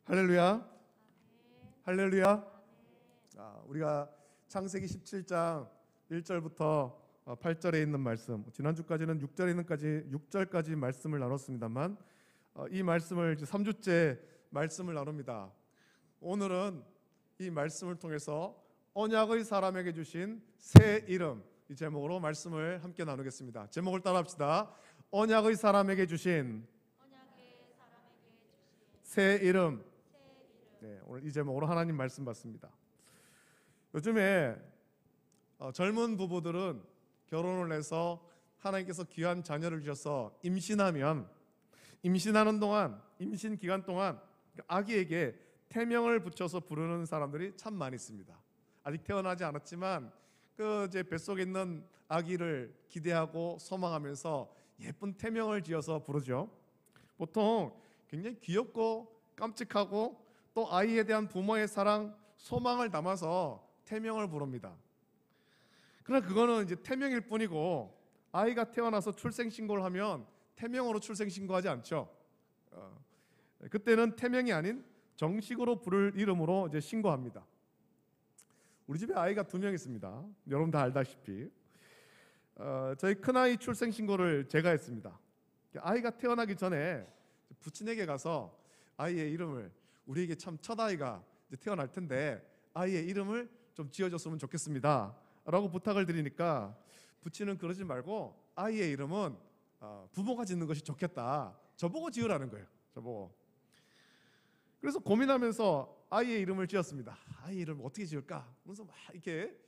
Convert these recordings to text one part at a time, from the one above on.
할렐루야. 할렐루야. 우리가 창세기 17장 1절부터 8절에 있는 말씀, 지난주까지는 6절까지 말씀을 나눴습니다만 이 말씀을 이제 3주째 말씀을 나눕니다. 오늘은 이 말씀을 통해서 언약의 사람에게 주신 새 이름, 이 제목으로 말씀을 함께 나누겠습니다. 제목을 따라합시다. 언약의 사람에게 주신 새 이름. 네, 오늘 이 제목으로 하나님 말씀 받습니다. 요즘에 젊은 부부들은 결혼을 해서 하나님께서 귀한 자녀를 주셔서 임신하면 임신하는 동안, 임신 기간 동안 아기에게 태명을 붙여서 부르는 사람들이 참 많이 있습니다. 아직 태어나지 않았지만 그 이제 뱃속에 있는 아기를 기대하고 소망하면서 예쁜 태명을 지어서 부르죠. 보통 굉장히 귀엽고 깜찍하고 또 아이에 대한 부모의 사랑, 소망을 담아서 태명을 부릅니다. 그러나 그거는 이제 태명일 뿐이고 아이가 태어나서 출생신고를 하면 태명으로 출생신고하지 않죠. 그때는 태명이 아닌 정식으로 부를 이름으로 이제 신고합니다. 우리 집에 아이가 2명 있습니다. 여러분 다 알다시피 저희 큰아이 출생신고를 제가 했습니다. 아이가 태어나기 전에 부친에게 가서 아이의 이름을, 우리에게 참 첫 아이가 태어날 텐데 아이의 이름을 좀 지어줬으면 좋겠습니다 라고 부탁을 드리니까 부친은 그러지 말고 아이의 이름은 부모가 짓는 것이 좋겠다, 저보고 지으라는 거예요. 저보고. 그래서 고민하면서 아이의 이름을 지었습니다. 아이 이름 어떻게 지을까? 그래서 막 이렇게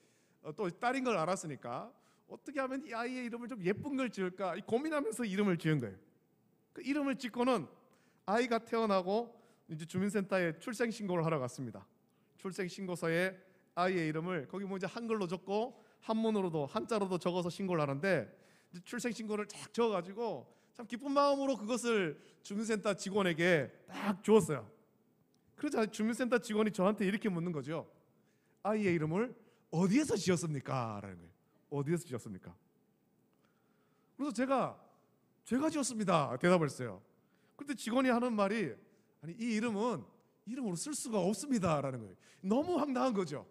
또 딸인 걸 알았으니까 어떻게 하면 이 아이의 이름을 좀 예쁜 걸 지을까 고민하면서 이름을 지은 거예요. 그 이름을 짓고는 아이가 태어나고 이제 주민센터에 출생신고를 하러 갔습니다. 출생신고서에 아이의 이름을 거기 뭐 이제 한글로 적고 한문으로도 한자로도 적어서 신고를 하는데 이제 출생신고를 쫙 적어가지고 참 기쁜 마음으로 그것을 주민센터 직원에게 딱 주었어요. 그러자 주민센터 직원이 저한테 이렇게 묻는 거죠. 아이의 이름을 어디에서 지었습니까? 라는 거예요. 어디에서 지었습니까? 그래서 제가 지었습니다 대답을 했어요. 그런데 직원이 하는 말이, 아니 이 이름은 이름으로 쓸 수가 없습니다 라는 거예요. 너무 황당한 거죠.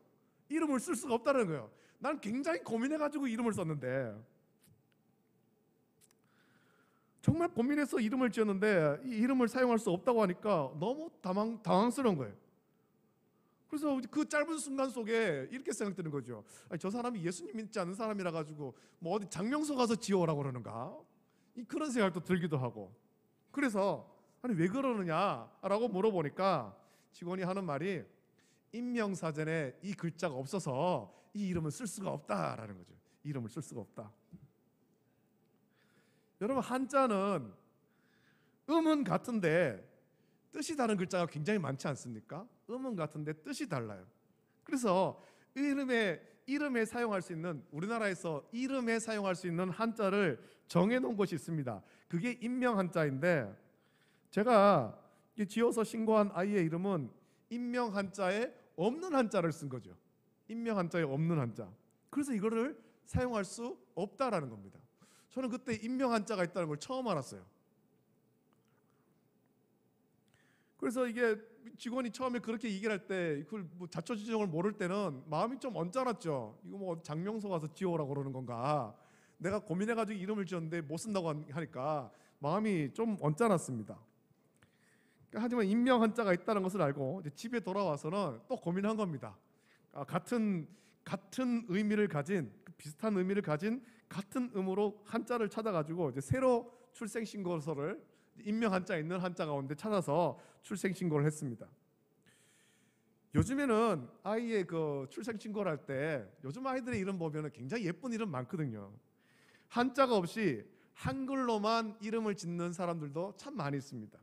이름을 쓸 수가 없다는 거예요. 난 굉장히 고민해가지고 이름을 썼는데, 정말 고민해서 이름을 지었는데 이 이름을 사용할 수 없다고 하니까 너무 당황스러운 거예요. 그래서 그 짧은 순간 속에 이렇게 생각드는 거죠. 아니, 저 사람이 예수님 믿지 않는 사람이라 가지고 뭐 어디 장명소 가서 지어오라고 그러는가? 그런 생각도 들기도 하고. 그래서 아니 왜 그러느냐라고 물어보니까 직원이 하는 말이, 임명사전에 이 글자가 없어서 이 이름을 쓸 수가 없다라는 거죠. 이름을 쓸 수가 없다. 여러분, 한자는 음은 같은데 뜻이 다른 글자가 굉장히 많지 않습니까? 음은 같은데 뜻이 달라요. 그래서 이름에 사용할 수 있는, 우리나라에서 이름에 사용할 수 있는 한자를 정해놓은 것이 있습니다. 그게 임명 한자인데, 제가 지어서 신고한 아이의 이름은 임명 한자에 없는 한자를 쓴 거죠. 임명 한자에 없는 한자. 그래서 이거를 사용할 수 없다라는 겁니다. 저는 그때 임명 한자가 있다는 걸 처음 알았어요. 그래서 이게 직원이 처음에 그렇게 얘기를 할 때, 그걸 뭐 자초지종을 모를 때는 마음이 좀 언짢았죠. 이거 뭐 장명소 가서 지어오라고 그러는 건가? 내가 고민해가지고 이름을 지었는데 못 쓴다고 하니까 마음이 좀 언짢았습니다. 하지만 임명 한자가 있다는 것을 알고 이제 집에 돌아와서는 또 고민한 겁니다. 같은 의미를 가진, 비슷한 의미를 가진 같은 음으로 한자를 찾아가지고 이제 새로 출생신고서를 임명 한자 있는 한자 가운데 찾아서 출생신고를 했습니다. 요즘에는 아이의 그 출생신고를 할 때 요즘 아이들의 이름 보면 굉장히 예쁜 이름 많거든요. 한자가 없이 한글로만 이름을 짓는 사람들도 참 많이 있습니다.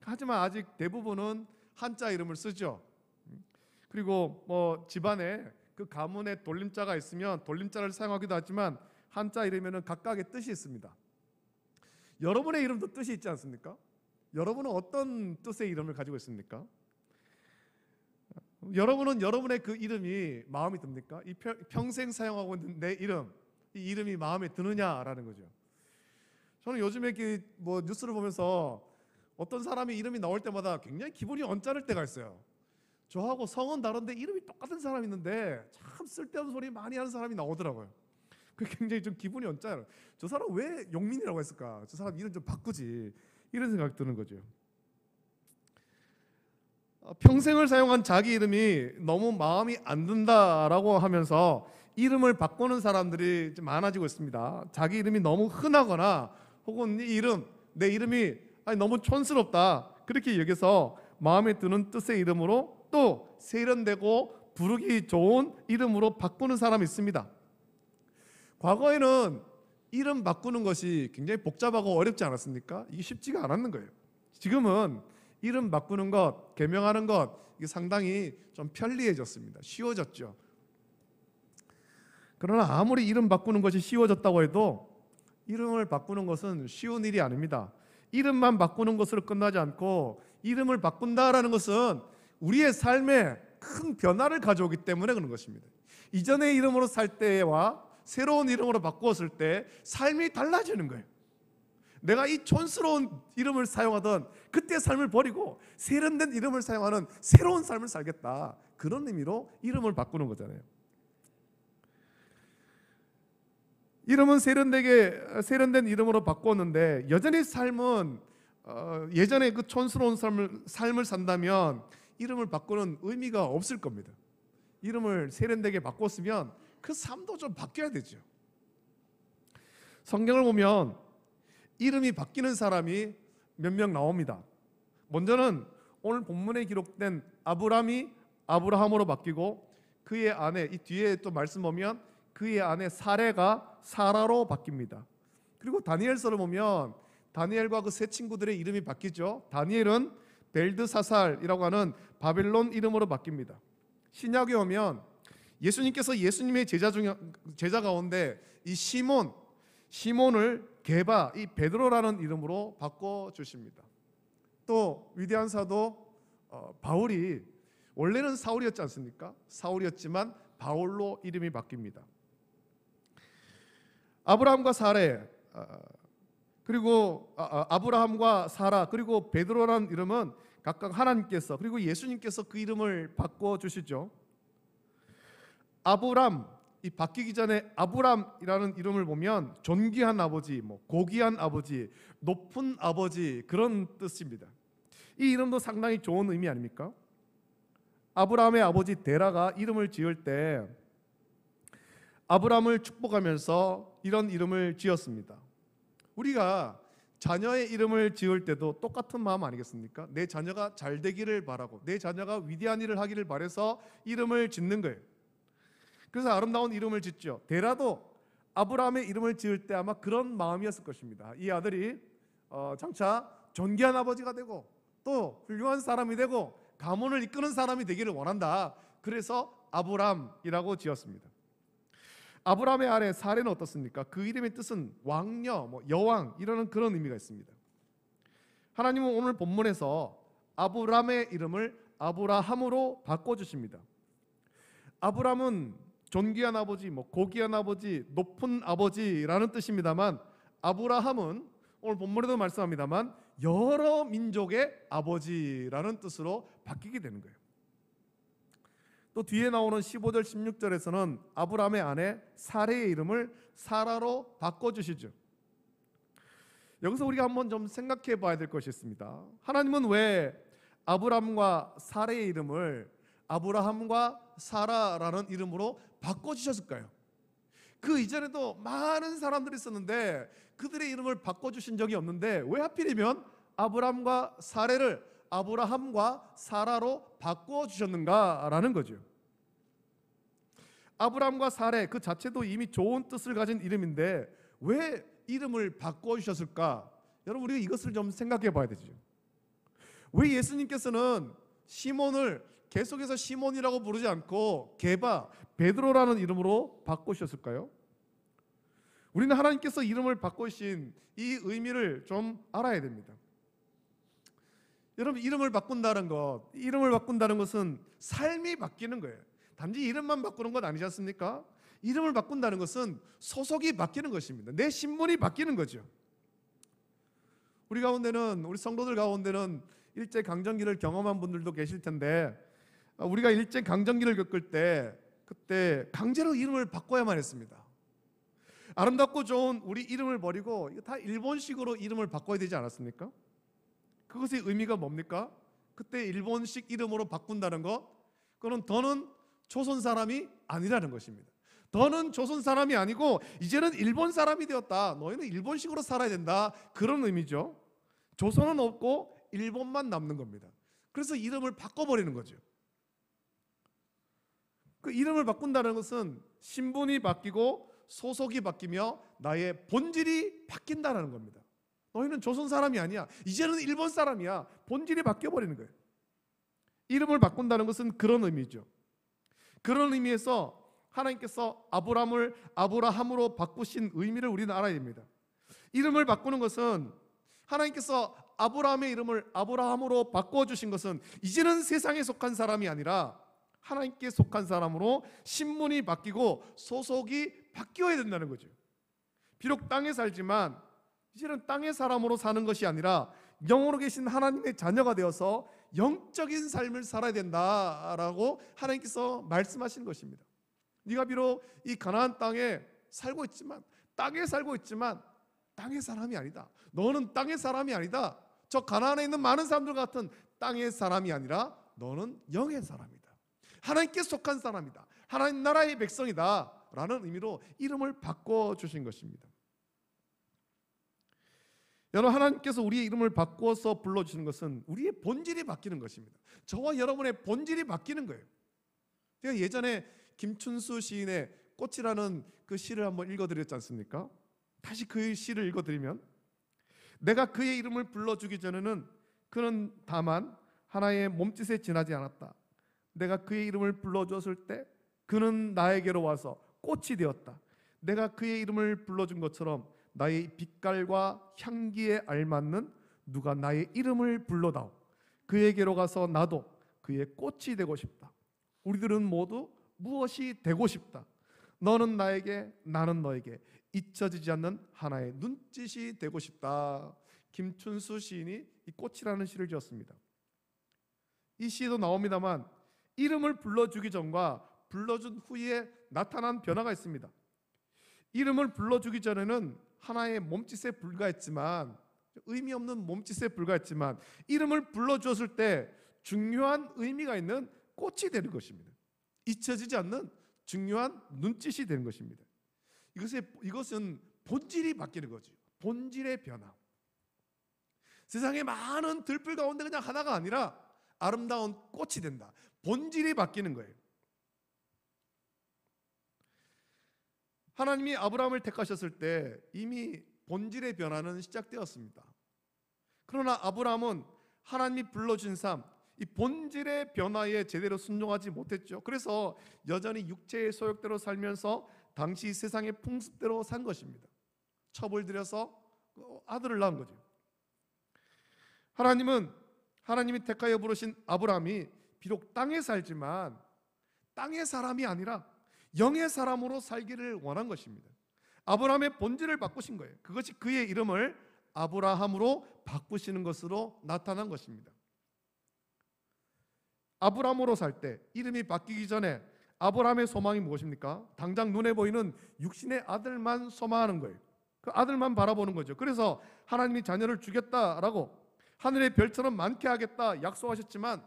하지만 아직 대부분은 한자 이름을 쓰죠. 그리고 뭐 집안에 그 가문에 돌림자가 있으면 돌림자를 사용하기도 하지만 한자 이름에는 각각의 뜻이 있습니다. 여러분의 이름도 뜻이 있지 않습니까? 여러분은 어떤 뜻의 이름을 가지고 있습니까? 여러분은 여러분의 그 이름이 마음에 듭니까? 이 평생 사용하고 있는 내 이름, 이 이름이 마음에 드느냐라는 거죠. 저는 요즘에 뭐 뉴스를 보면서 어떤 사람이 이름이 나올 때마다 굉장히 기분이 언짢을 때가 있어요. 저하고 성은 다른데 이름이 똑같은 사람이 있는데 참 쓸데없는 소리 많이 하는 사람이 나오더라고요. 그게 굉장히 좀 기분이 언짢아요. 저 사람 왜 용민이라고 했을까? 저 사람 이름 좀 바꾸지. 이런 생각이 드는 거죠. 평생을 사용한 자기 이름이 너무 마음이 안 든다라고 하면서 이름을 바꾸는 사람들이 좀 많아지고 있습니다. 자기 이름이 너무 흔하거나 혹은 이 이름, 내 이름이 너무 촌스럽다 그렇게 여기서 마음에 드는 뜻의 이름으로 또 세련되고 부르기 좋은 이름으로 바꾸는 사람이 있습니다. 과거에는 이름 바꾸는 것이 굉장히 복잡하고 어렵지 않았습니까? 이게 쉽지가 않았는 거예요. 지금은 이름 바꾸는 것, 개명하는 것 이게 상당히 좀 편리해졌습니다. 쉬워졌죠. 그러나 아무리 이름 바꾸는 것이 쉬워졌다고 해도 이름을 바꾸는 것은 쉬운 일이 아닙니다. 이름만 바꾸는 것으로 끝나지 않고 이름을 바꾼다라는 것은 우리의 삶에 큰 변화를 가져오기 때문에 그런 것입니다. 이전의 이름으로 살 때와 새로운 이름으로 바꾸었을 때 삶이 달라지는 거예요. 내가 이 촌스러운 이름을 사용하던 그때의 삶을 버리고 세련된 이름을 사용하는 새로운 삶을 살겠다. 그런 의미로 이름을 바꾸는 거잖아요. 이름은 세련된 이름으로 바꿨는데 여전히 삶은 예전에 그 촌스러운 삶을 산다면 이름을 바꾸는 의미가 없을 겁니다. 이름을 세련되게 바꿨으면 그 삶도 좀 바뀌어야 되죠. 성경을 보면 이름이 바뀌는 사람이 몇 명 나옵니다. 먼저는 오늘 본문에 기록된 아브람이 아브라함으로 바뀌고 그의 아내, 이 뒤에 또 말씀 보면 그의 아내 사레가 사라로 바뀝니다. 그리고 다니엘서를 보면 다니엘과 그 세 친구들의 이름이 바뀌죠. 다니엘은 벨드사살이라고 하는 바벨론 이름으로 바뀝니다. 신약에 오면 예수님께서 예수님의 제자 가운데 이 시몬을 게바, 이 베드로라는 이름으로 바꿔 주십니다. 또 위대한 사도 바울이 원래는 사울이었지 않습니까? 사울이었지만 바울로 이름이 바뀝니다. 아브라함과 사레 그리고 아브라함과 사라 그리고 베드로라는 이름은 각각 하나님께서 그리고 예수님께서 그 이름을 바꿔 주시죠. 아브람, 이 바뀌기 전에 아브람이라는 이름을 보면 존귀한 아버지, 고귀한 아버지, 높은 아버지 그런 뜻입니다. 이 이름도 상당히 좋은 의미 아닙니까? 아브라함의 아버지 데라가 이름을 지을 때 아브라함을 축복하면서 이런 이름을 지었습니다. 우리가 자녀의 이름을 지을 때도 똑같은 마음 아니겠습니까? 내 자녀가 잘 되기를 바라고 내 자녀가 위대한 일을 하기를 바라서 이름을 짓는 거예요. 그래서 아름다운 이름을 짓죠. 데라도 아브라함의 이름을 지을 때 아마 그런 마음이었을 것입니다. 이 아들이 장차 존귀한 아버지가 되고 또 훌륭한 사람이 되고 가문을 이끄는 사람이 되기를 원한다. 그래서 아브람이라고 지었습니다. 아브라함의 아내 사레는 어떻습니까? 그 이름의 뜻은 왕녀, 여왕 이라는 그런 의미가 있습니다. 하나님은 오늘 본문에서 아브람의 이름을 아브라함으로 바꿔주십니다. 아브람은 존귀한 아버지, 고귀한 아버지, 높은 아버지라는 뜻입니다만 아브라함은 오늘 본문에도 말씀합니다만 여러 민족의 아버지라는 뜻으로 바뀌게 되는 거예요. 또 뒤에 나오는 15절 16절에서는 아브라함의 아내 사레의 이름을 사라로 바꿔주시죠. 여기서 우리가 한번 좀 생각해 봐야 될 것이 있습니다. 하나님은 왜 아브라함과 사레의 이름을 아브라함과 사라라는 이름으로 바꿔주셨을까요? 그 이전에도 많은 사람들이 있었는데 그들의 이름을 바꿔주신 적이 없는데 왜 하필이면 아브라함과 사레를 아브라함과 사라로 바꿔주셨는가라는 거죠. 아브라함과 사레 그 자체도 이미 좋은 뜻을 가진 이름인데 왜 이름을 바꿔주셨을까? 여러분 우리가 이것을 좀 생각해 봐야 되죠. 왜 예수님께서는 시몬을 계속해서 시몬이라고 부르지 않고 게바, 베드로라는 이름으로 바꾸셨을까요? 우리는 하나님께서 이름을 바꾸신 이 의미를 좀 알아야 됩니다. 여러분 이름을 바꾼다는 것은 삶이 바뀌는 거예요. 단지 이름만 바꾸는 건 아니지 않습니까? 이름을 바꾼다는 것은 소속이 바뀌는 것입니다. 내 신분이 바뀌는 거죠. 우리 성도들 가운데는 일제 강점기를 경험한 분들도 계실 텐데, 우리가 일제 강점기를 겪을 때 그때 강제로 이름을 바꿔야만 했습니다. 아름답고 좋은 우리 이름을 버리고 이거 다 일본식으로 이름을 바꿔야 되지 않았습니까? 그것의 의미가 뭡니까? 그때 일본식 이름으로 바꾼다는 것, 그건 더는 조선 사람이 아니라는 것입니다. 더는 조선 사람이 아니고 이제는 일본 사람이 되었다. 너희는 일본식으로 살아야 된다. 그런 의미죠. 조선은 없고 일본만 남는 겁니다. 그래서 이름을 바꿔버리는 거죠. 그 이름을 바꾼다는 것은 신분이 바뀌고 소속이 바뀌며 나의 본질이 바뀐다는 겁니다. 너희는 조선 사람이 아니야. 이제는 일본 사람이야. 본질이 바뀌어버리는 거예요. 이름을 바꾼다는 것은 그런 의미죠. 그런 의미에서 하나님께서 아브라함을 아브라함으로 바꾸신 의미를 우리는 알아야 됩니다. 이름을 바꾸는 것은, 하나님께서 아브라함의 이름을 아브라함으로 바꿔주신 것은 이제는 세상에 속한 사람이 아니라 하나님께 속한 사람으로 신분이 바뀌고 소속이 바뀌어야 된다는 거죠. 비록 땅에 살지만 이제는 땅의 사람으로 사는 것이 아니라 영으로 계신 하나님의 자녀가 되어서 영적인 삶을 살아야 된다라고 하나님께서 말씀하시는 것입니다. 네가 비록 이 가나안 땅에 살고 있지만, 땅에 살고 있지만 땅의 사람이 아니다. 너는 땅의 사람이 아니다. 저 가나안에 있는 많은 사람들 같은 땅의 사람이 아니라 너는 영의 사람이다. 하나님께 속한 사람이다. 하나님 나라의 백성이다 라는 의미로 이름을 바꿔주신 것입니다. 여러분, 하나님께서 우리의 이름을 바꿔서 불러주시는 것은 우리의 본질이 바뀌는 것입니다. 저와 여러분의 본질이 바뀌는 거예요. 제가 예전에 김춘수 시인의 꽃이라는 그 시를 한번 읽어드렸지 않습니까? 다시 그 시를 읽어드리면, 내가 그의 이름을 불러주기 전에는 그는 다만 하나의 몸짓에 지나지 않았다. 내가 그의 이름을 불러주었을 때 그는 나에게로 와서 꽃이 되었다. 내가 그의 이름을 불러준 것처럼 나의 빛깔과 향기에 알맞는 누가 나의 이름을 불러다오. 그에게로 가서 나도 그의 꽃이 되고 싶다. 우리들은 모두 무엇이 되고 싶다. 너는 나에게, 나는 너에게 잊혀지지 않는 하나의 눈짓이 되고 싶다. 김춘수 시인이 이 꽃이라는 시를 지었습니다. 이 시에도 나옵니다만 이름을 불러주기 전과 불러준 후에 나타난 변화가 있습니다. 이름을 불러주기 전에는 하나의 몸짓에 불과했지만, 의미 없는 몸짓에 불과했지만, 이름을 불러주었을 때 중요한 의미가 있는 꽃이 되는 것입니다. 잊혀지지 않는 중요한 눈짓이 되는 것입니다. 이것은 본질이 바뀌는 거죠. 본질의 변화. 세상에 많은 들풀 가운데 그냥 하나가 아니라 아름다운 꽃이 된다. 본질이 바뀌는 거예요. 하나님이 아브라함을 택하셨을 때 이미 본질의 변화는 시작되었습니다. 그러나 아브라함은 하나님이 불러준 삶, 이 본질의 변화에 제대로 순종하지 못했죠. 그래서 여전히 육체의 소욕대로 살면서 당시 세상의 풍습대로 산 것입니다. 첩을 들여서 아들을 낳은 거죠. 하나님이 택하여 부르신 아브라함이 비록 땅에 살지만 땅의 사람이 아니라 영의 사람으로 살기를 원한 것입니다. 아브라함의 본질을 바꾸신 거예요. 그것이 그의 이름을 아브라함으로 바꾸시는 것으로 나타난 것입니다. 아브라함으로 살 때 이름이 바뀌기 전에 아브라함의 소망이 무엇입니까? 당장 눈에 보이는 육신의 아들만 소망하는 거예요. 그 아들만 바라보는 거죠. 그래서 하나님이 자녀를 주겠다라고 하늘의 별처럼 많게 하겠다 약속하셨지만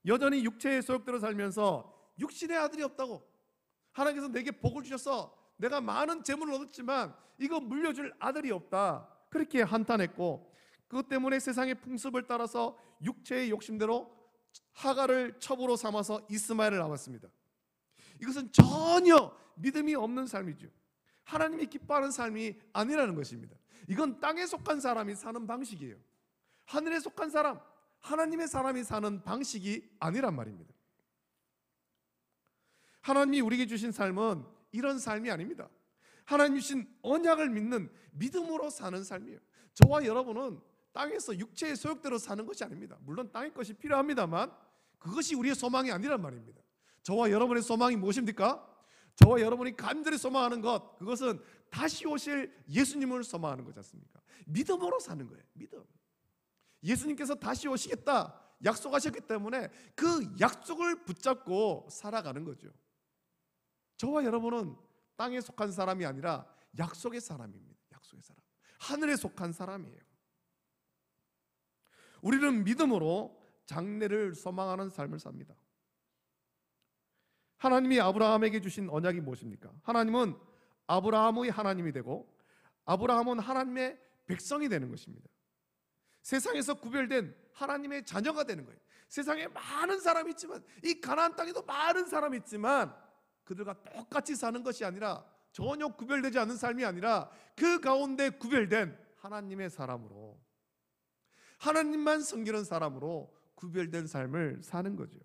여전히 육체의 소욕대로 살면서 육신의 아들이 없다고, 하나님께서 내게 복을 주셔서 내가 많은 재물을 얻었지만 이거 물려줄 아들이 없다, 그렇게 한탄했고, 그것 때문에 세상의 풍습을 따라서 육체의 욕심대로 하갈을 첩으로 삼아서 이스마엘을 낳았습니다. 이것은 전혀 믿음이 없는 삶이죠. 하나님이 기뻐하는 삶이 아니라는 것입니다. 이건 땅에 속한 사람이 사는 방식이에요. 하늘에 속한 사람, 하나님의 사람이 사는 방식이 아니란 말입니다. 하나님이 우리에게 주신 삶은 이런 삶이 아닙니다. 하나님 주신 언약을 믿는 믿음으로 사는 삶이에요. 저와 여러분은 땅에서 육체의 소욕대로 사는 것이 아닙니다. 물론 땅의 것이 필요합니다만 그것이 우리의 소망이 아니란 말입니다. 저와 여러분의 소망이 무엇입니까? 저와 여러분이 간절히 소망하는 것, 그것은 다시 오실 예수님을 소망하는 거지 않습니까? 믿음으로 사는 거예요. 믿음. 예수님께서 다시 오시겠다 약속하셨기 때문에 그 약속을 붙잡고 살아가는 거죠. 저와 여러분은 땅에 속한 사람이 아니라 약속의 사람입니다. 약속의 사람, 하늘에 속한 사람이에요. 우리는 믿음으로 장래를 소망하는 삶을 삽니다. 하나님이 아브라함에게 주신 언약이 무엇입니까? 하나님은 아브라함의 하나님이 되고 아브라함은 하나님의 백성이 되는 것입니다. 세상에서 구별된 하나님의 자녀가 되는 거예요. 세상에 많은 사람이 있지만, 이 가나안 땅에도 많은 사람이 있지만 그들과 똑같이 사는 것이 아니라, 전혀 구별되지 않는 삶이 아니라 그 가운데 구별된 하나님의 사람으로, 하나님만 섬기는 사람으로 구별된 삶을 사는 거죠.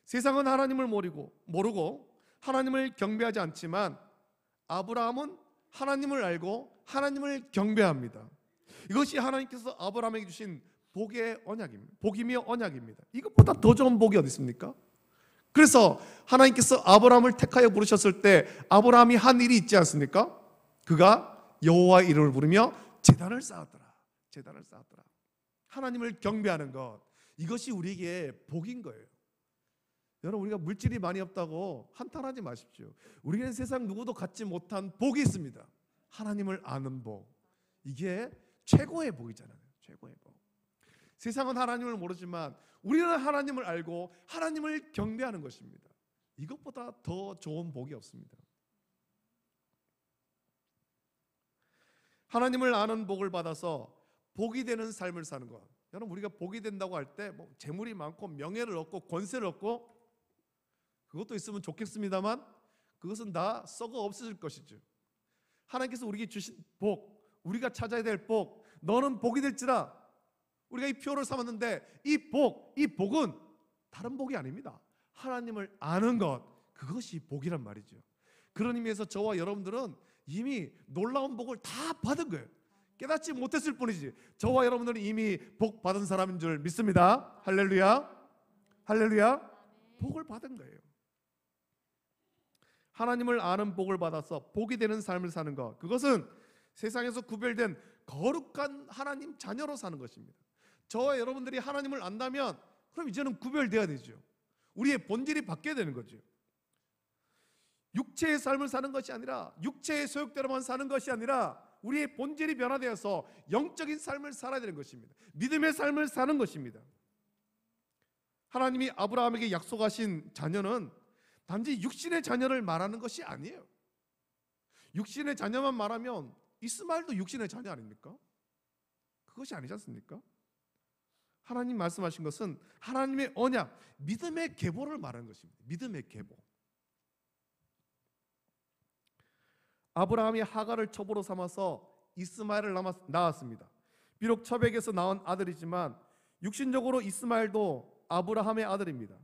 세상은 하나님을 모르고 하나님을 경배하지 않지만 아브라함은 하나님을 알고 하나님을 경배합니다. 이것이 하나님께서 아브라함에게 주신 복의 언약입니다. 복이며 언약입니다. 이것보다 더 좋은 복이 어디 있습니까? 그래서 하나님께서 아브라함을 택하여 부르셨을 때 아브라함이 한 일이 있지 않습니까? 그가 여호와의 이름을 부르며 제단을 쌓았더라. 제단을 쌓았더라. 하나님을 경배하는 것, 이것이 우리에게 복인 거예요. 여러분, 우리가 물질이 많이 없다고 한탄하지 마십시오. 우리에게는 세상 누구도 갖지 못한 복이 있습니다. 하나님을 아는 복. 이게 최고의 복이잖아요. 최고의 복. 세상은 하나님을 모르지만 우리는 하나님을 알고 하나님을 경배하는 것입니다. 이것보다 더 좋은 복이 없습니다. 하나님을 아는 복을 받아서 복이 되는 삶을 사는 것. 여러분, 우리가 복이 된다고 할 때 뭐 재물이 많고 명예를 얻고 권세를 얻고 그것도 있으면 좋겠습니다만 그것은 다 썩어 없어질 것이죠. 하나님께서 우리에게 주신 복, 우리가 찾아야 될 복, 너는 복이 될지라. 우리가 이 표를 삼았는데 이 복은 다른 복이 아닙니다. 하나님을 아는 것, 그것이 복이란 말이죠. 그런 의미에서 저와 여러분들은 이미 놀라운 복을 다 받은 거예요. 깨닫지 못했을 뿐이지 저와 여러분들은 이미 복 받은 사람인 줄 믿습니다. 할렐루야. 할렐루야. 복을 받은 거예요. 하나님을 아는 복을 받아서 복이 되는 삶을 사는 것, 그것은 세상에서 구별된 거룩한 하나님 자녀로 사는 것입니다. 저와 여러분들이 하나님을 안다면 그럼 이제는 구별되어야 되죠. 우리의 본질이 바뀌어야 되는 거죠. 육체의 삶을 사는 것이 아니라, 육체의 소욕대로만 사는 것이 아니라 우리의 본질이 변화되어서 영적인 삶을 살아야 되는 것입니다. 믿음의 삶을 사는 것입니다. 하나님이 아브라함에게 약속하신 자녀는 단지 육신의 자녀를 말하는 것이 아니에요. 육신의 자녀만 말하면 이스마엘도 육신의 자녀 아닙니까? 그것이 아니지 않습니까? 하나님 말씀하신 것은 하나님의 언약, 믿음의 계보를 말하는 것입니다. 믿음의 계보. 아브라함이 하갈을 첩으로 삼아서 이스마엘을 낳았습니다. 비록 첩에게서 낳은 아들이지만 육신적으로 이스마엘도 아브라함의 아들입니다.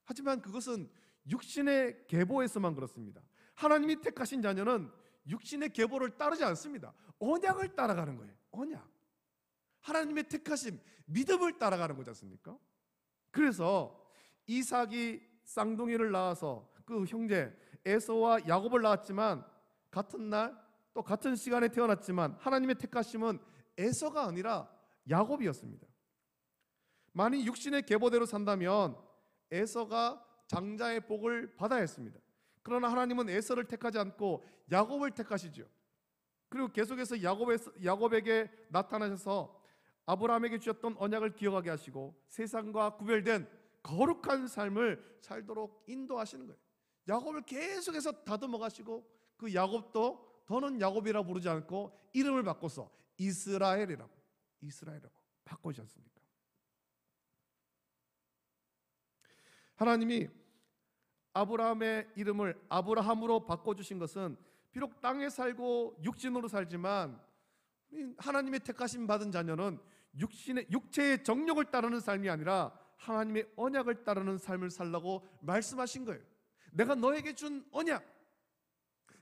하지만 그것은 육신의 계보에서만 그렇습니다. 하나님이 택하신 자녀는 육신의 계보를 따르지 않습니다. 언약을 따라가는 거예요. 언약. 하나님의 택하심, 믿음을 따라가는 거지 않습니까? 그래서 이삭이 쌍둥이를 낳아서 그 형제 에서와 야곱을 낳았지만 같은 날 또 같은 시간에 태어났지만 하나님의 택하심은 에서가 아니라 야곱이었습니다. 만일 육신의 계보대로 산다면 에서가 장자의 복을 받아야 했습니다. 그러나 하나님은 에서를 택하지 않고 야곱을 택하시죠. 그리고 계속해서 야곱에게 나타나셔서 아브라함에게 주셨던 언약을 기억하게 하시고 세상과 구별된 거룩한 삶을 살도록 인도하시는 거예요. 야곱을 계속해서 다듬어 가시고 그 야곱도 더는 야곱이라 부르지 않고 이름을 바꿔서 이스라엘이라고 바꾸지 않습니까? 하나님이 아브라함의 이름을 아브라함으로 바꿔주신 것은 비록 땅에 살고 육신으로 살지만 하나님의 택하심 받은 자녀는 육체의 정욕을 따르는 삶이 아니라 하나님의 언약을 따르는 삶을 살라고 말씀하신 거예요. 내가 너에게 준 언약,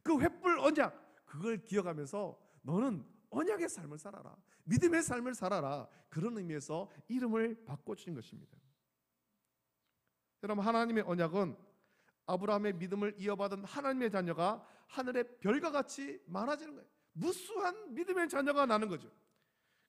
그 횃불 언약, 그걸 기억하면서 너는 언약의 삶을 살아라, 믿음의 삶을 살아라. 그런 의미에서 이름을 바꿔주신 것입니다. 여러분, 하나님의 언약은 아브라함의 믿음을 이어받은 하나님의 자녀가 하늘의 별과 같이 많아지는 거예요. 무수한 믿음의 자녀가 나는 거죠.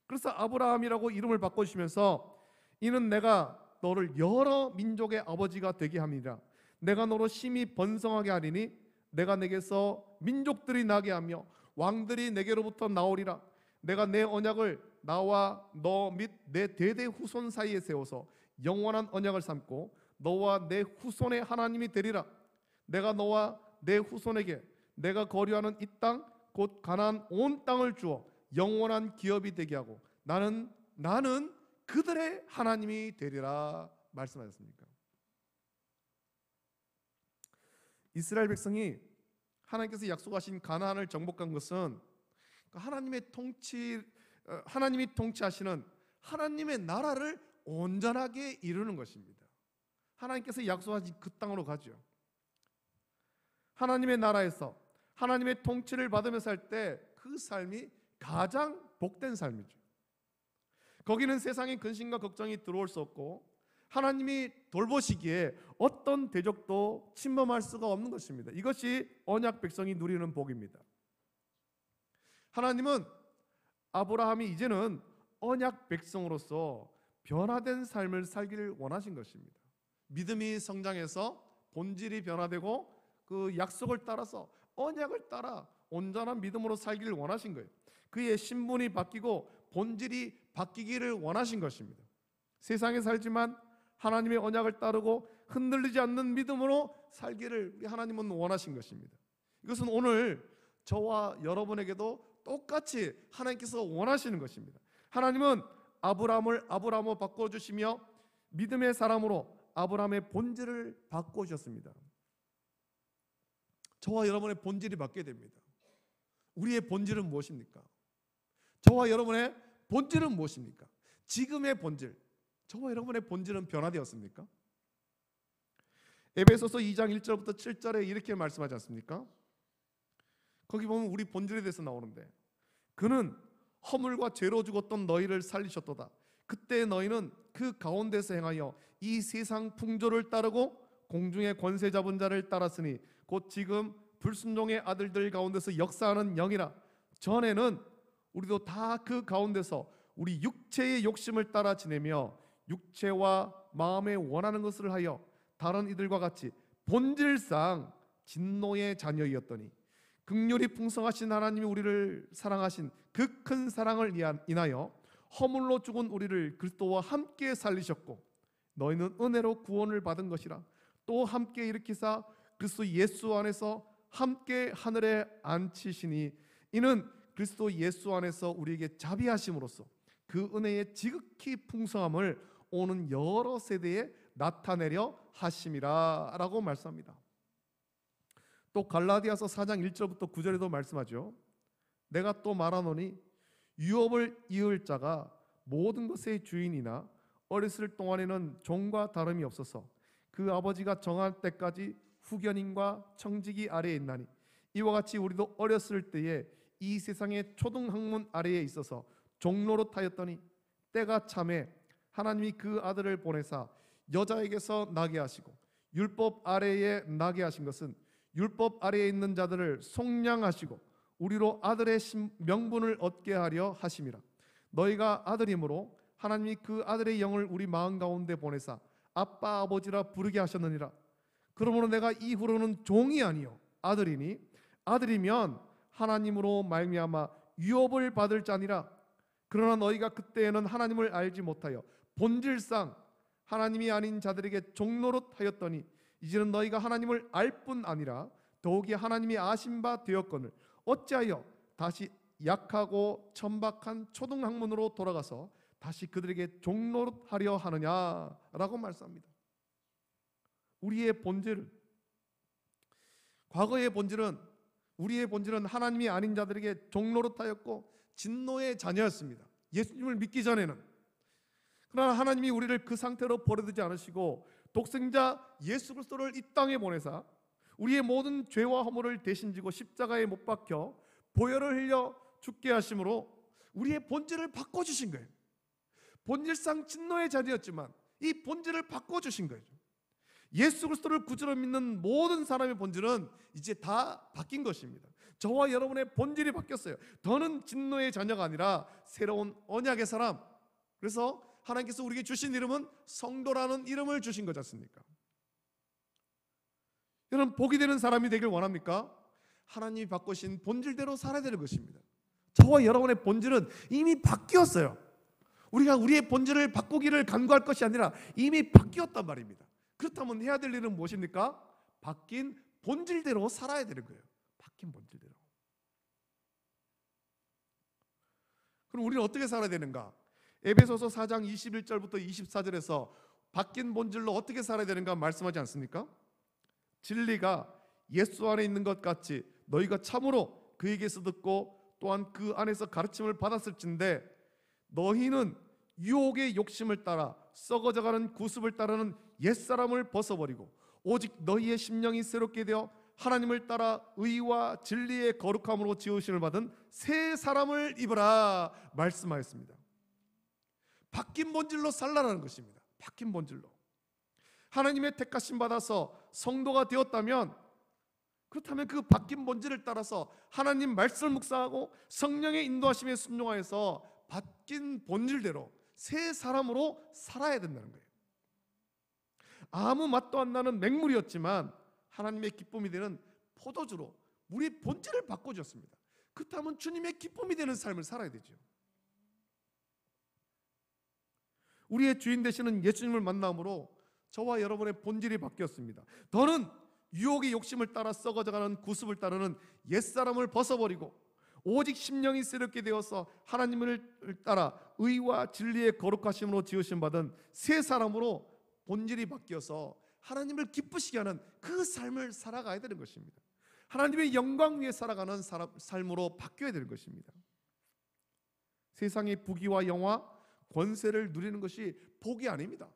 그래서 아브라함이라고 이름을 바꿔주시면서 이는 내가 너를 여러 민족의 아버지가 되게 함이라. 내가 너로 심히 번성하게 하리니 내가 내게서 민족들이 나게 하며 왕들이 내게로부터 나오리라. 내가 내 언약을 나와 너 및 내 대대 후손 사이에 세워서 영원한 언약을 삼고 너와 내 후손의 하나님이 되리라. 내가 너와 내 후손에게 내가 거류하는 이 땅 곧 가나안 온 땅을 주어 영원한 기업이 되게 하고 나는 그들의 하나님이 되리라 말씀하셨습니까? 이스라엘 백성이 하나님께서 약속하신 가나안을 정복한 것은 하나님이 통치하시는 하나님의 나라를 온전하게 이루는 것입니다. 하나님께서 약속하신 그 땅으로 가죠. 하나님의 나라에서 하나님의 통치를 받으며 살 때 그 삶이 가장 복된 삶이죠. 거기는 세상의 근심과 걱정이 들어올 수 없고 하나님이 돌보시기에 어떤 대적도 침범할 수가 없는 것입니다. 이것이 언약 백성이 누리는 복입니다. 하나님은 아브라함이 이제는 언약 백성으로서 변화된 삶을 살기를 원하신 것입니다. 믿음이 성장해서 본질이 변화되고 그 약속을 따라서 언약을 따라 온전한 믿음으로 살기를 원하신 거예요. 그의 신분이 바뀌고 본질이 바뀌기를 원하신 것입니다. 세상에 살지만 하나님의 언약을 따르고 흔들리지 않는 믿음으로 살기를 우리 하나님은 원하신 것입니다. 이것은 오늘 저와 여러분에게도 똑같이 하나님께서 원하시는 것입니다. 하나님은 아브라함을 아브라함으로 바꿔주시며 믿음의 사람으로 아브라함의 본질을 바꿔주셨습니다. 저와 여러분의 본질이 바뀌게 됩니다. 우리의 본질은 무엇입니까? 저와 여러분의 본질은 무엇입니까? 지금의 본질, 저와 여러분의 본질은 변화되었습니까? 에베소서 2장 1절부터 7절에 이렇게 말씀하지 않습니까? 거기 보면 우리 본질에 대해서 나오는데 그는 허물과 죄로 죽었던 너희를 살리셨도다. 그때 너희는 그 가운데서 행하여 이 세상 풍조를 따르고 공중의 권세 잡은 자를 따랐으니 곧 지금 불순종의 아들들 가운데서 역사하는 영이라. 전에는 우리도 다 그 가운데서 우리 육체의 욕심을 따라 지내며 육체와 마음에 원하는 것을 하여 다른 이들과 같이 본질상 진노의 자녀이었더니 긍휼이 풍성하신 하나님이 우리를 사랑하신 그 큰 사랑을 인하여 허물로 죽은 우리를 그리스도와 함께 살리셨고 너희는 은혜로 구원을 받은 것이라. 또 함께 일으키사 그리스도 예수 안에서 함께 하늘에 앉히시니 이는 그리스도 예수 안에서 우리에게 자비하심으로써 그 은혜의 지극히 풍성함을 오는 여러 세대에 나타내려 하심이라 라고 말씀합니다. 또 갈라디아서 4장 1절부터 9절에도 말씀하죠. 내가 또 말하노니 유업을 이을 자가 모든 것의 주인이나 어렸을 동안에는 종과 다름이 없어서 그 아버지가 정할 때까지 후견인과 청지기 아래에 있나니 이와 같이 우리도 어렸을 때에 이 세상의 초등학문 아래에 있어서 종노릇하였더니 때가 참에 하나님이 그 아들을 보내사 여자에게서 나게 하시고 율법 아래에 나게 하신 것은 율법 아래에 있는 자들을 속량하시고 우리로 아들의 명분을 얻게 하려 하심이라. 너희가 아들이므로 하나님이 그 아들의 영을 우리 마음 가운데 보내사 아빠 아버지라 부르게 하셨느니라. 그러므로 내가 이후로는 종이 아니요 아들이니 아들이면 하나님으로 말미암아 유업을 받을 자니라. 그러나 너희가 그때에는 하나님을 알지 못하여 본질상 하나님이 아닌 자들에게 종노릇하였더니 이제는 너희가 하나님을 알 뿐 아니라 더욱이 하나님이 아신 바 되었거늘 어찌하여 다시 약하고 천박한 초등학문으로 돌아가서 다시 그들에게 종노릇하려 하느냐라고 말씀합니다. 우리의 본질은 과거의 본질은 우리의 본질은 하나님이 아닌 자들에게 종노릇하였고 진노의 자녀였습니다. 예수님을 믿기 전에는. 그러나 하나님이 우리를 그 상태로 버려두지 않으시고 독생자 예수 그리스도를 이 땅에 보내사 우리의 모든 죄와 허물을 대신 지고 십자가에 못 박혀 보혈을 흘려 죽게 하심으로 우리의 본질을 바꿔주신 거예요. 본질상 진노의 자녀였지만 이 본질을 바꿔주신 거예요. 예수 그리스도를 구주로 믿는 모든 사람의 본질은 이제 다 바뀐 것입니다. 저와 여러분의 본질이 바뀌었어요. 더는 진노의 자녀가 아니라 새로운 언약의 사람. 그래서 하나님께서 우리에게 주신 이름은 성도라는 이름을 주신 거지 않습니까? 여러분, 복이 되는 사람이 되길 원합니까? 하나님이 바꾸신 본질대로 살아야 되는 것입니다. 저와 여러분의 본질은 이미 바뀌었어요. 우리가 우리의 본질을 바꾸기를 간구할 것이 아니라 이미 바뀌었단 말입니다. 그렇다면 해야 될 일은 무엇입니까? 바뀐 본질대로 살아야 되는 거예요. 바뀐 본질대로. 그럼 우리는 어떻게 살아야 되는가? 에베소서 4장 21절부터 24절에서 바뀐 본질로 어떻게 살아야 되는가 말씀하지 않습니까? 진리가 예수 안에 있는 것 같이 너희가 참으로 그에게서 듣고 또한 그 안에서 가르침을 받았을진데 너희는 유혹의 욕심을 따라 썩어져가는 구습을 따르는 옛사람을 벗어버리고 오직 너희의 심령이 새롭게 되어 하나님을 따라 의와 진리의 거룩함으로 지으심을 받은 새 사람을 입으라 말씀하였습니다. 바뀐 본질로 살라라는 것입니다. 바뀐 본질로. 하나님의 택하심 받아서 성도가 되었다면, 그렇다면 그 바뀐 본질을 따라서 하나님 말씀을 묵상하고 성령의 인도하심에 순종하여서 바뀐 본질대로 새 사람으로 살아야 된다는 거예요. 아무 맛도 안 나는 맹물이었지만 하나님의 기쁨이 되는 포도주로 우리 본질을 바꿔주었습니다. 그렇다면 주님의 기쁨이 되는 삶을 살아야 되죠. 우리의 주인 되시는 예수님을 만남으로 저와 여러분의 본질이 바뀌었습니다. 더는 유혹의 욕심을 따라 썩어져가는 구습을 따르는 옛사람을 벗어버리고 오직 심령이 새롭게 되어서 하나님을 따라 의와 진리의 거룩하심으로 지으심 받은 새 사람으로 본질이 바뀌어서 하나님을 기쁘시게 하는 그 삶을 살아가야 되는 것입니다. 하나님의 영광 위에 살아가는 삶으로 바뀌어야 되는 것입니다. 세상의 부귀와 영화, 권세를 누리는 것이 복이 아닙니다.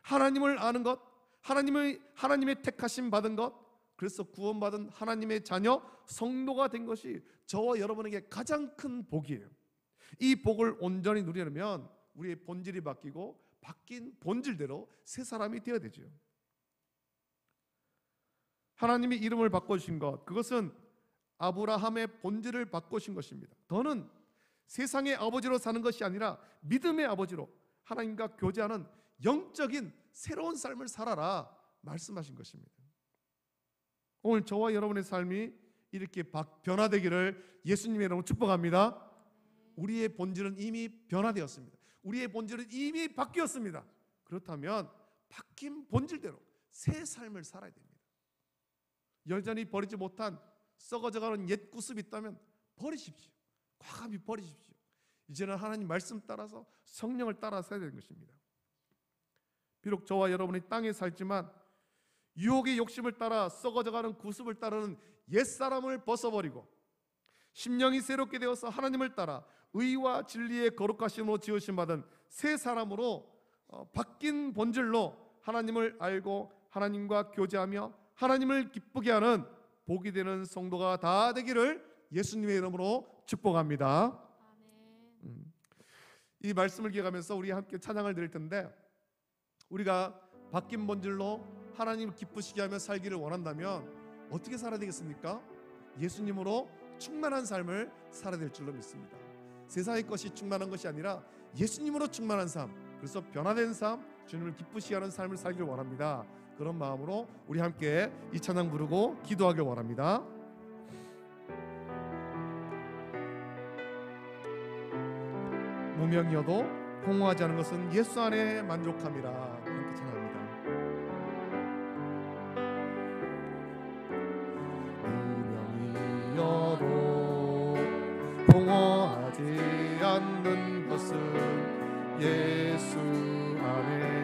하나님을 아는 것, 하나님의 택하심 받은 것, 그래서 구원받은 하나님의 자녀, 성도가 된 것이 저와 여러분에게 가장 큰 복이에요. 이 복을 온전히 누리려면 우리의 본질이 바뀌고 바뀐 본질대로 새 사람이 되어야 되죠. 하나님이 이름을 바꿔주신 것, 그것은 아브라함의 본질을 바꾸신 것입니다. 더는 세상의 아버지로 사는 것이 아니라 믿음의 아버지로 하나님과 교제하는 영적인 새로운 삶을 살아라 말씀하신 것입니다. 오늘 저와 여러분의 삶이 이렇게 변화되기를 예수님의 이름으로 축복합니다. 우리의 본질은 이미 변화되었습니다. 우리의 본질은 이미 바뀌었습니다. 그렇다면 바뀐 본질대로 새 삶을 살아야 됩니다. 여전히 버리지 못한 썩어져가는 옛 구습이 있다면 버리십시오. 과감히 버리십시오. 이제는 하나님 말씀 따라서 성령을 따라 살아야 되는 것입니다. 비록 저와 여러분이 땅에 살지만 유혹의 욕심을 따라 썩어져가는 구습을 따르는 옛사람을 벗어버리고 심령이 새롭게 되어서 하나님을 따라 의와 진리의 거룩하심으로 지으심 받은 새 사람으로 바뀐 본질로 하나님을 알고 하나님과 교제하며 하나님을 기쁘게 하는 복이 되는 성도가 다 되기를 예수님의 이름으로 축복합니다. 이 말씀을 기억하면서 우리 함께 찬양을 드릴 텐데, 우리가 바뀐 본질로 하나님을 기쁘시게 하며 살기를 원한다면 어떻게 살아야 되겠습니까? 예수님으로 충만한 삶을 살아야 될 줄로 믿습니다. 세상의 것이 충만한 것이 아니라 예수님으로 충만한 삶, 그래서 변화된 삶, 주님을 기쁘시게 하는 삶을 살기를 원합니다. 그런 마음으로 우리 함께 이 찬양 부르고 기도하길 원합니다. 무명이어도 공허하지 않은 것은 예수 안에 만족함이라. 함께 찬양합니다. 무명이어도 공허하지 않는 것은 예수 안에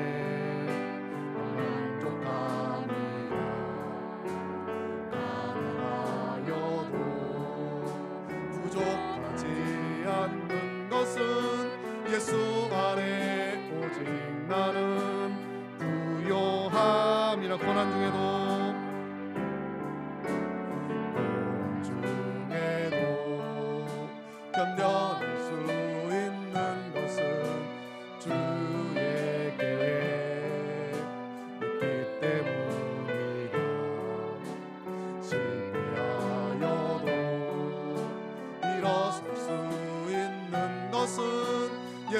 예수 안에 오직 나는 부요함이라. 고난 중에도 견뎌낼 수 있는 것은 주의 계획.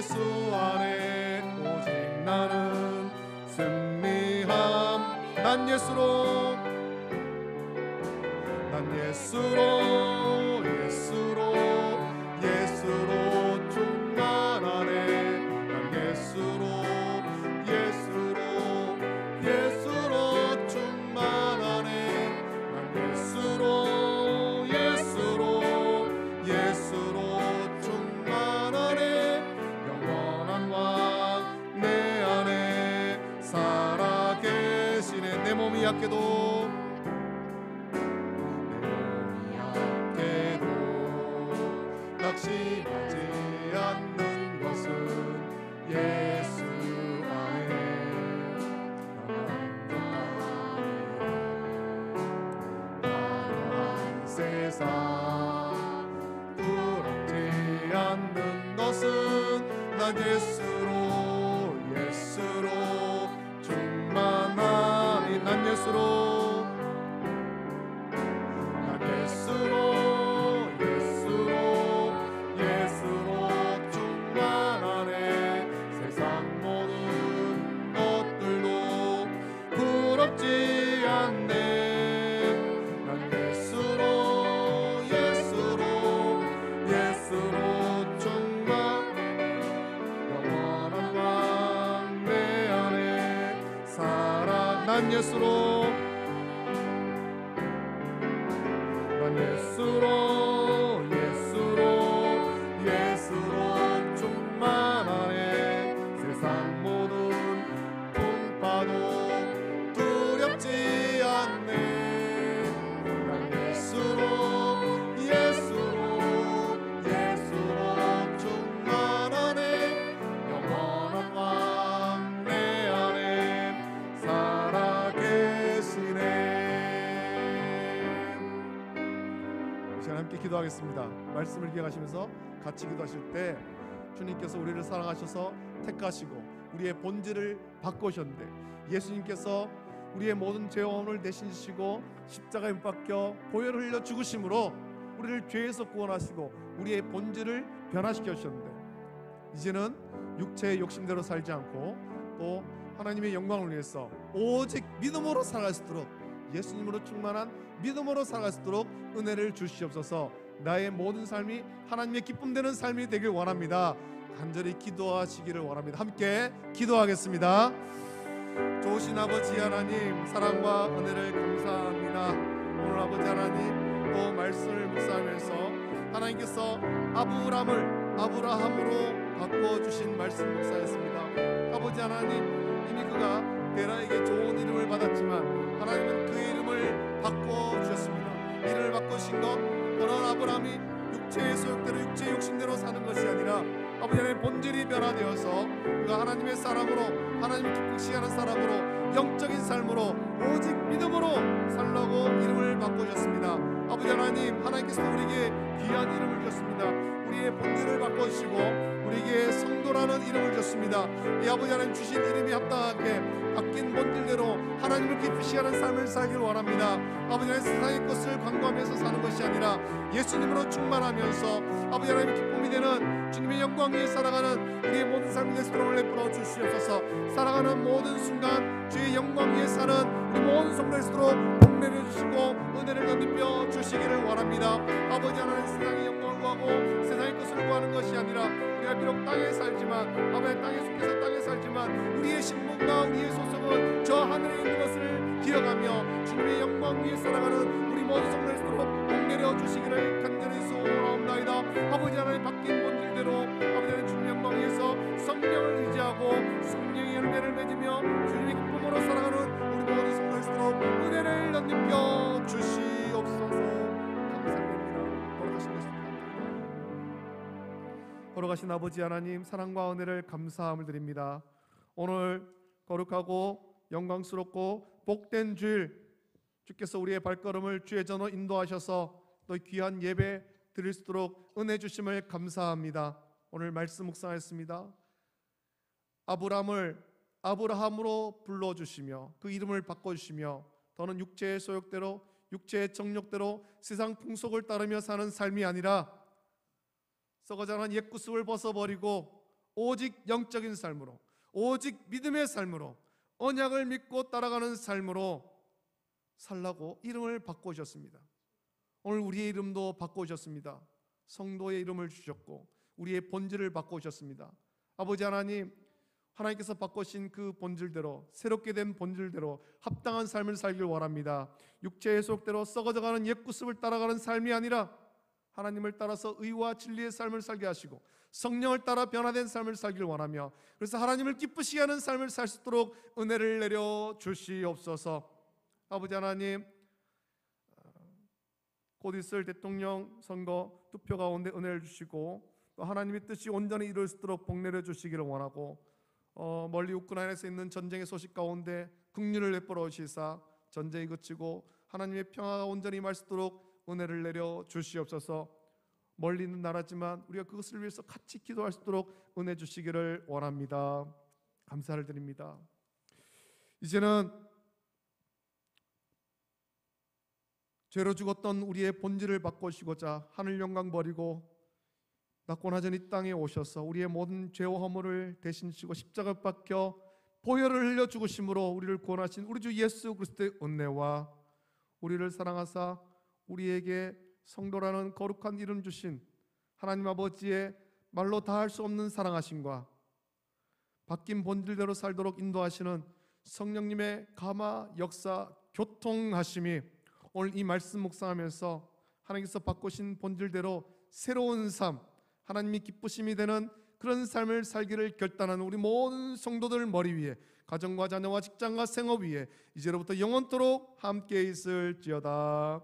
예수 안에 오직 나는 승리함. 난 예수로 충만하네. 난 예수로 충만하네. 난 예수로 충만하네. 영원한 왕 내 안에 살아계시네. 내 몸이 약해도 낙심하지 않는 것은 예수 안에. 화려한 세상 부럽지 않는 것은 난 예수로 충만하니. 난 예수로 충만하네. 세상 모든 것들도 부럽지 않네. 난 예수로 충만. 영원한 왕 내 안에 살아. 난 예수로 충만하네. 세상 모든 풍파도 두렵지 않네. 난 예수로 충만하네. 영원한 왕 내 안에 살아계시네. 이 시간 함께 기도하겠습니다. 말씀을 기억하시면서 같이 기도하실 때 주님께서 우리를 사랑하셔서 택하시고 우리의 본질을 바꾸셨는데, 예수님께서 우리의 모든 죄원을 대신 지시고 십자가에 못 박혀 보혈을 흘려 죽으심으로 우리를 죄에서 구원하시고 우리의 본질을 변화시켜 주셨는데, 이제는 육체의 욕심대로 살지 않고 또 하나님의 영광을 위해서 오직 믿음으로 살아갈 수 있도록, 예수님으로 충만한 믿음으로 살아갈 수 있도록 은혜를 주시옵소서. 나의 모든 삶이 하나님의 기쁨 되는 삶이 되길 원합니다. 간절히 기도하시기를 원합니다. 함께 기도하겠습니다. 좋으신 아버지 하나님, 사랑과 은혜를 감사합니다. 오늘 아버지 하나님 또 말씀을 묵상하면서 하나님께서 아브라함으로 바꿔주신 말씀 묵상했습니다. 아버지 하나님, 이미 그가 데라에게 좋은 이름을 받았지만 하나님은 그의 이름을 바꿔주셨습니다. 이름을 바꾸신 것, 그런 아브라함이 육체의 소욕대로 육체의 욕심대로 사는 것이 아니라 아버지 하나님의 본질이 변화되어서 그가 하나님의 사람으로, 하나님을 기쁘시게 하는 사람으로, 영적인 삶으로 오직 믿음으로 살라고 이름을 바꿔주셨습니다. 아버지 하나님, 하나님께서 우리에게 귀한 이름을 주셨습니다. 우리의 본질을 바꿔주시고 우리에게 성도라는 이름을 줬습니다. 이 아버지 하나님 주신 이름이 합당하게 바뀐 본질대로 하나님을 기쁘시게 하는 삶을 살길 원합니다. 아버지 하나님, 세상의 것을 관고하면서 사는 것이 아니라 예수님으로 충만하면서 아버지 하나님의 기쁨이 되는 주님의 영광 위에 살아가는 우리의 모든 삶이 될 수 있도록 베풀어 주시옵소서. 살아가는 모든 순간 주의 영광 위에 사는 우리 모든 성도들 될 수 있도록 복내려 주시고 은혜를 덧입혀 주시기를 원합니다. 아버지 하나님, 세상의 영광을 구하고 세상의 것을 구하는 것이 아니라 우리가 비록 땅에 살지만, 아버지 땅에 속해서 땅에 살지만 우리의 신분과 우리의 소속은 저 하늘에 있는 것을 기억하며 주님의 영광 위에 살아가는 우리 모든 성도들 될 수 있도록 복내려 주시기를 간절히 소원하옵나이다. 아버지 하나님, 바뀐 본질대로 아버지 하나님 주님 영광 위에서 성령을 의지하고 성령의 열매를 맺으며 주님의 기쁨으로 살아가는 우리 모든 성도들 될 수 있도록 은혜를 덧입혀 주시옵소서. 감사드립니다. 돌아가신 예수님 걸어가신 아버지 하나님, 사랑과 은혜를 감사함을 드립니다. 오늘 거룩하고 영광스럽고 복된 주일, 주께서 우리의 발걸음을 주의 전으로 인도하셔서 또 귀한 예배 드릴 수 있도록 은혜 주심을 감사합니다. 오늘 말씀 묵상했습니다. 아브라함을 아브라함으로 불러주시며 그 이름을 바꿔주시며 더는 육체의 소욕대로 육체의 정욕대로 세상 풍속을 따르며 사는 삶이 아니라 썩어져가는 옛 구습을 벗어버리고 오직 영적인 삶으로, 오직 믿음의 삶으로, 언약을 믿고 따라가는 삶으로 살라고 이름을 바꾸셨습니다. 오늘 우리의 이름도 바꾸셨습니다. 성도의 이름을 주셨고 우리의 본질을 바꾸셨습니다. 아버지 하나님, 하나님께서 바꾸신 그 본질대로, 새롭게 된 본질대로 합당한 삶을 살길 원합니다. 육체의 속대로 썩어져가는 옛구습을 따라가는 삶이 아니라 하나님을 따라서 의와 진리의 삶을 살게 하시고 성령을 따라 변화된 삶을 살길 원하며, 그래서 하나님을 기쁘시게 하는 삶을 살 수 있도록 은혜를 내려 주시옵소서. 아버지 하나님, 곧 있을 대통령 선거 투표 가운데 은혜를 주시고 또 하나님의 뜻이 온전히 이룰 수 있도록 복 내려 주시기를 원하고, 멀리 우크라이나에서 있는 전쟁의 소식 가운데 긍휼을 베풀어 주시사 전쟁이 그치고 하나님의 평화가 온전히 임할 수 있도록 은혜를 내려 주시옵소서. 멀리 있는 나라지만 우리가 그것을 위해서 같이 기도할 수 있도록 은혜 주시기를 원합니다. 감사를 드립니다. 이제는 죄로 죽었던 우리의 본질을 바꾸시고자 하늘 영광 버리고 낙고나전 이 땅에 오셔서 우리의 모든 죄와 허물을 대신 지고 십자가 박혀 보혈을 흘려 죽으심으로 우리를 구원하신 우리 주 예수 그리스도의 은혜와 우리를 사랑하사 우리에게 성도라는 거룩한 이름 주신 하나님 아버지의 말로 다할 수 없는 사랑하심과 바뀐 본질대로 살도록 인도하시는 성령님의 감화, 역사, 교통하심이 오늘 이 말씀 묵상하면서 하나님께서 바꾸신 본질대로 새로운 삶, 하나님이 기쁘심이 되는 그런 삶을 살기를 결단하는 우리 모든 성도들 머리 위에, 가정과 자녀와 직장과 생업 위에 이제로부터 영원토록 함께 있을지어다.